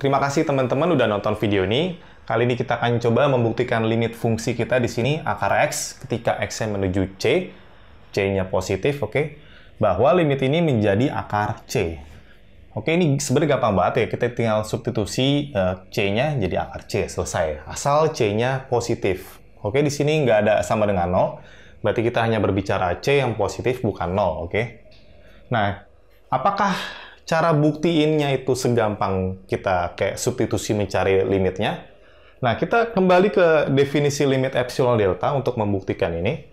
Terima kasih teman-teman udah nonton video ini. Kali ini kita akan coba membuktikan limit fungsi kita di sini akar X ketika X-nya menuju C, C-nya positif, oke? Bahwa limit ini menjadi akar C. Oke, ini sebenarnya gampang banget ya. Kita tinggal substitusi C-nya jadi akar C, selesai. Asal C-nya positif. Oke, di sini nggak ada sama dengan 0. Berarti kita hanya berbicara C yang positif, bukan 0, oke? Nah, apakah cara buktiinnya itu segampang kita kayak substitusi mencari limitnya? Nah, kita kembali ke definisi limit epsilon delta untuk membuktikan ini.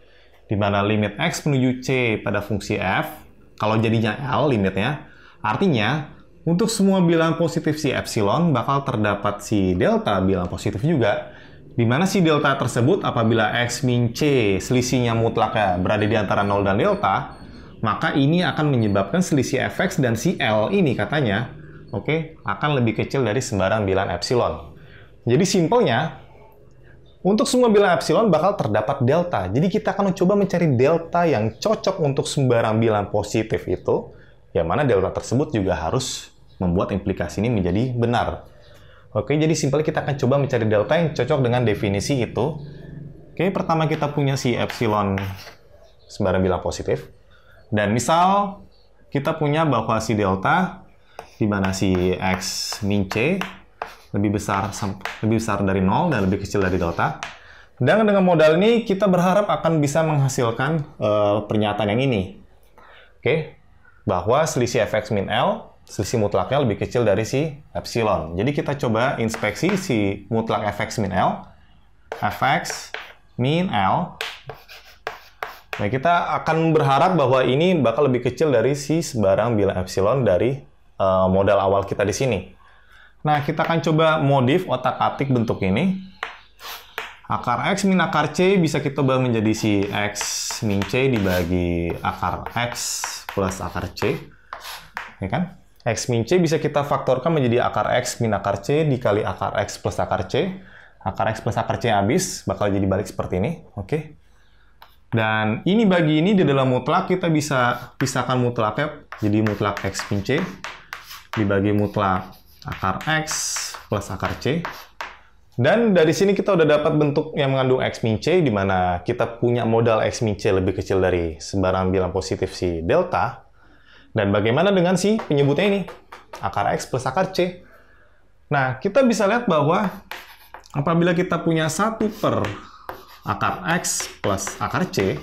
Di mana limit X menuju C pada fungsi F, kalau jadinya L limitnya, artinya untuk semua bilangan positif si epsilon bakal terdapat si delta bilangan positif juga. Di mana si delta tersebut apabila X min C selisihnya mutlaknya berada di antara 0 dan delta, maka ini akan menyebabkan selisih Fx dan si L ini katanya, oke, akan lebih kecil dari sembarang bilangan epsilon. Jadi simpelnya, untuk semua bilangan epsilon bakal terdapat delta. Jadi kita akan coba mencari delta yang cocok untuk sembarang bilangan positif itu, yang mana delta tersebut juga harus membuat implikasi ini menjadi benar. Oke, jadi simpelnya kita akan coba mencari delta yang cocok dengan definisi itu. Oke, pertama kita punya si epsilon sembarang bilangan positif. Dan misal kita punya bahwa si delta, di mana si X min C lebih besar dari 0 dan lebih kecil dari delta. Dan dengan modal ini kita berharap akan bisa menghasilkan pernyataan yang ini. Oke, bahwa selisih Fx min L, selisih mutlaknya lebih kecil dari si epsilon. Jadi kita coba inspeksi si mutlak Fx min L. Fx min L. Nah, kita akan berharap bahwa ini bakal lebih kecil dari si sebarang bilangan epsilon dari modal awal kita di sini. Nah, kita akan coba modif otak-atik bentuk ini. Akar X min akar C bisa kita ubah menjadi si X min C dibagi akar X plus akar C. Ya kan? X min C bisa kita faktorkan menjadi akar X min akar C dikali akar X plus akar C. Akar X plus akar C habis, bakal jadi balik seperti ini. Oke. Dan ini bagi ini di dalam mutlak kita bisa pisahkan mutlaknya jadi mutlak X min C dibagi mutlak akar X plus akar C. Dan dari sini kita udah dapat bentuk yang mengandung X min C, di mana kita punya modal X min C lebih kecil dari sembarang bilangan positif si delta. Dan bagaimana dengan si penyebutnya ini? Akar X plus akar C. Nah, kita bisa lihat bahwa apabila kita punya 1 per akar X plus akar C,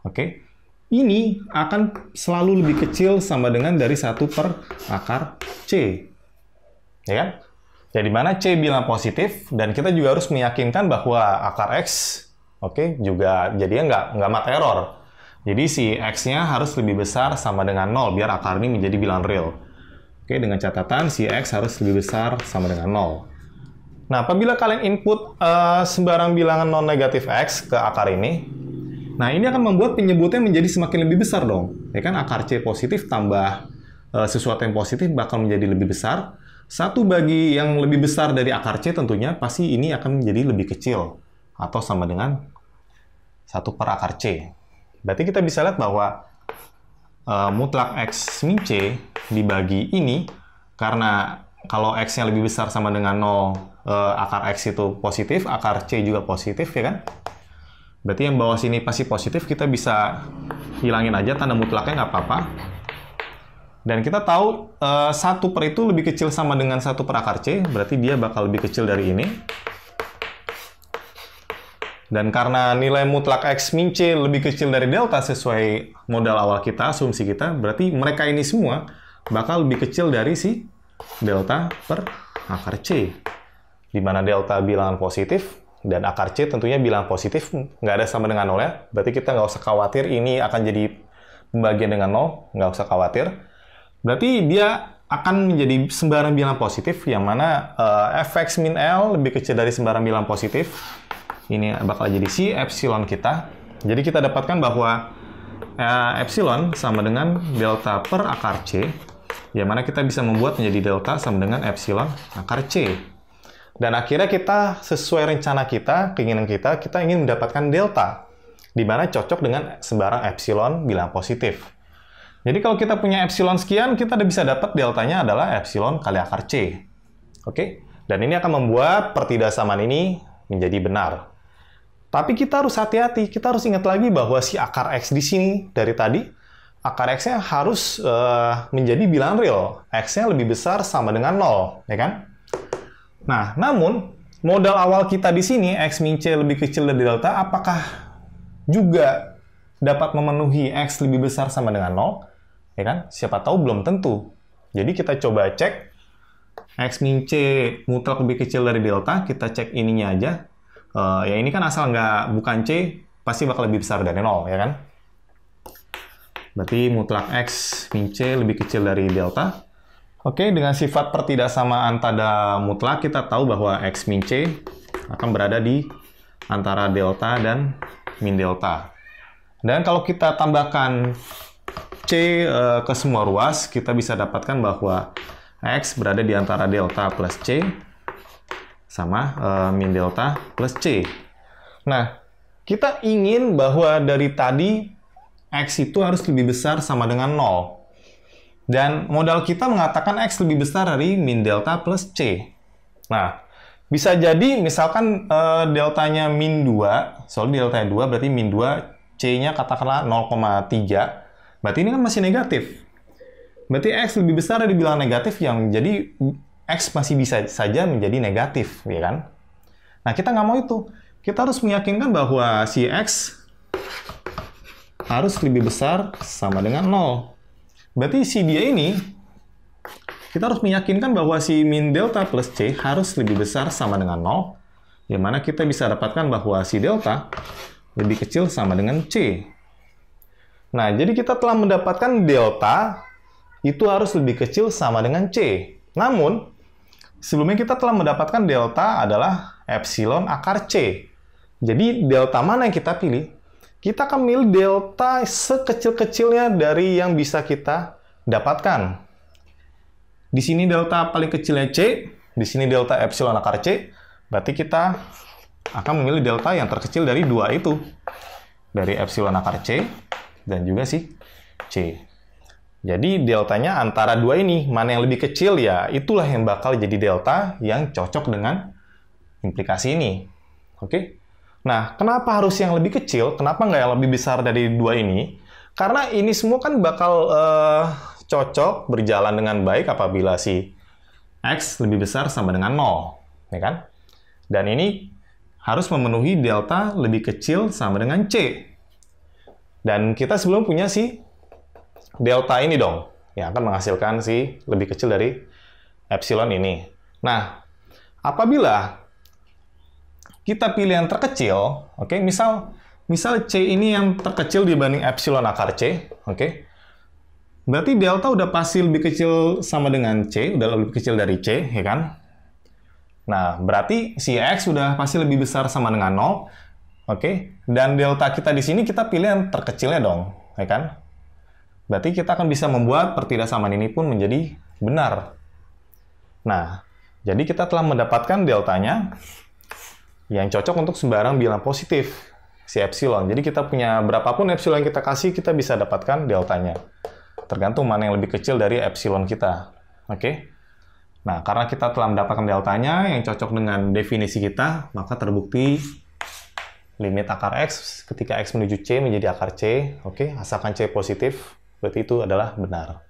oke, ini akan selalu lebih kecil sama dengan dari 1 per akar C. Ya kan? Jadi mana C bilangan positif, dan kita juga harus meyakinkan bahwa akar X, oke, juga jadinya nggak mat error. Jadi si X-nya harus lebih besar sama dengan 0, biar akar ini menjadi bilangan real. Oke, dengan catatan si X harus lebih besar sama dengan 0. Nah, apabila kalian input sembarang bilangan non-negatif X ke akar ini, nah ini akan membuat penyebutnya menjadi semakin lebih besar dong. Ya kan, akar C positif tambah sesuatu yang positif bakal menjadi lebih besar. 1 bagi yang lebih besar dari akar C tentunya pasti ini akan menjadi lebih kecil atau sama dengan 1 per akar C. Berarti kita bisa lihat bahwa mutlak X min C dibagi ini, karena kalau X-nya lebih besar sama dengan 0, akar X itu positif, akar C juga positif, ya kan? Berarti yang bawah sini pasti positif, kita bisa hilangin aja tanda mutlaknya, nggak apa-apa. Dan kita tahu 1 per itu lebih kecil sama dengan 1 per akar C, berarti dia bakal lebih kecil dari ini. Dan karena nilai mutlak X min C lebih kecil dari delta sesuai modal awal kita, asumsi kita, berarti mereka ini semua bakal lebih kecil dari si delta per akar C. Di mana delta bilangan positif, dan akar C tentunya bilangan positif, nggak ada sama dengan 0 ya. Berarti kita nggak usah khawatir ini akan jadi pembagian dengan 0, nggak usah khawatir. Berarti dia akan menjadi sembarang bilangan positif, yang mana Fx min L lebih kecil dari sembarang bilangan positif. Ini bakal jadi si epsilon kita. Jadi kita dapatkan bahwa epsilon sama dengan delta per akar C, yang mana kita bisa membuat menjadi delta sama dengan epsilon akar C. Dan akhirnya kita sesuai rencana kita, keinginan kita ingin mendapatkan delta, di mana cocok dengan sembarang epsilon bilangan positif. Jadi kalau kita punya epsilon sekian, kita udah bisa dapat deltanya adalah epsilon kali akar C. Oke, dan ini akan membuat pertidaksamaan ini menjadi benar. Tapi kita harus hati-hati, kita harus ingat lagi bahwa si akar X di sini dari tadi, akar X-nya harus menjadi bilangan real. X-nya lebih besar sama dengan 0, ya kan? Nah, namun, modal awal kita di sini, X min C lebih kecil dari delta, apakah juga dapat memenuhi X lebih besar sama dengan 0? Ya kan? Siapa tahu belum tentu. Jadi kita coba cek X min C mutlak lebih kecil dari delta, kita cek ininya aja. Ya ini kan asal bukan C, pasti bakal lebih besar dari 0, ya kan? Berarti mutlak X min C lebih kecil dari delta. Oke, dengan sifat pertidaksamaan tanda mutlak, kita tahu bahwa X min C akan berada di antara delta dan min delta. Dan kalau kita tambahkan C ke semua ruas, kita bisa dapatkan bahwa X berada di antara delta plus C sama min delta plus C. Nah, kita ingin bahwa dari tadi X itu harus lebih besar sama dengan 0. Dan modal kita mengatakan X lebih besar dari min delta plus C. Nah, bisa jadi misalkan deltanya min 2, soalnya deltanya 2 berarti min 2, C-nya katakanlah 0,3. Berarti ini kan masih negatif. Berarti X lebih besar dari bilangan negatif yang jadi X masih bisa saja menjadi negatif, ya kan? Nah, kita nggak mau itu. Kita harus meyakinkan bahwa si X harus lebih besar sama dengan 0. Berarti si dia ini, kita harus meyakinkan bahwa si min delta plus C harus lebih besar sama dengan 0, yang mana kita bisa dapatkan bahwa si delta lebih kecil sama dengan C. Nah, jadi kita telah mendapatkan delta itu harus lebih kecil sama dengan C. Namun, sebelumnya kita telah mendapatkan delta adalah epsilon akar C. Jadi, delta mana yang kita pilih? Kita akan milih delta sekecil-kecilnya dari yang bisa kita dapatkan. Di sini delta paling kecilnya C, di sini delta epsilon akar C, berarti kita akan memilih delta yang terkecil dari dua itu. Dari epsilon akar C, dan juga si C. Jadi deltanya antara dua ini, mana yang lebih kecil ya itulah yang bakal jadi delta yang cocok dengan implikasi ini. Oke? Nah, kenapa harus yang lebih kecil? Kenapa nggak yang lebih besar dari dua ini? Karena ini semua kan bakal cocok berjalan dengan baik apabila si X lebih besar sama dengan 0. Ya kan? Dan ini harus memenuhi delta lebih kecil sama dengan C. Dan kita sebelum punya si delta ini dong, yang akan menghasilkan si lebih kecil dari epsilon ini. Nah, apabila kita pilih yang terkecil, oke, misal C ini yang terkecil dibanding epsilon akar C, oke, berarti delta udah pasti lebih kecil sama dengan C, udah lebih kecil dari C, ya kan? Nah, berarti si X udah pasti lebih besar sama dengan 0, oke, dan delta kita di sini kita pilih yang terkecilnya dong, ya kan? Berarti kita akan bisa membuat pertidaksamaan ini pun menjadi benar. Nah, jadi kita telah mendapatkan deltanya yang cocok untuk sembarang bilangan positif, si epsilon. Jadi kita punya berapapun epsilon yang kita kasih, kita bisa dapatkan deltanya. Tergantung mana yang lebih kecil dari epsilon kita. Oke? Nah, karena kita telah mendapatkan deltanya yang cocok dengan definisi kita, maka terbukti limit akar X ketika X menuju C menjadi akar C, oke, asalkan C positif, berarti itu adalah benar.